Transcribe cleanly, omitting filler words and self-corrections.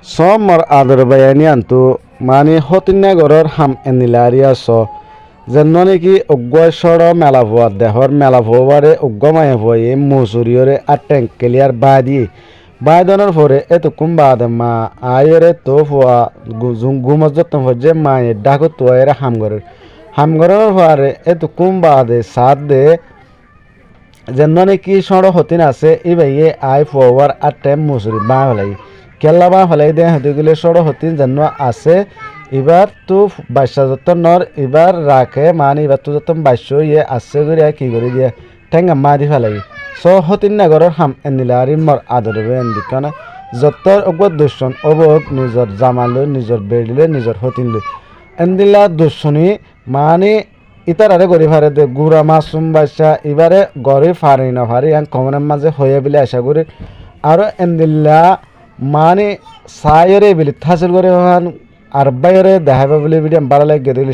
Somar adar bayani antu mani hotinna goror ham enilaria so jennoni ki uggwa shoro mela voa dehor mela voare uggwa maya voye musuriore atten clear badi baidonor fore etukum bada ma ayore to foa gumaz jotten foje maye dagot toere hamgoror fare etukum bade sadde jennoni ki shoro hotin ase ibaye ay forward atten musuri ba lai কেল্লাবা ফেলাই দেয় হতেগুলি সড়ো হতিন যেন আছে এবার তো বাইশা যতন নর এবার রাখে মানে এবার তো যতন বাইশ ইয়ে আছে করে কি করে দিয়ে ঠেঙ্গা মা দি ফেলাই সো হতিন নাগরের হাম এনিলারি মর আদরবে এন্দিকানা যতর অগত দুশন অবক নিজর জামালো নিজর বেড়িলে নিজর হতিনলে এন্দিলা দুশনি মানে ইতারারে গড়ি ফারে দে গুড়া মাসুম বাইশা এবারে গড়ি ফারি না ফারি কমনের মাঝে হয়ে বিলে আশা করি আরো এন্দিল্লা মানে সায়রে বিলি থাসের করে আর বাইরে দেখাবে বলে বিডিয়াম বাড়া লাগে দিলে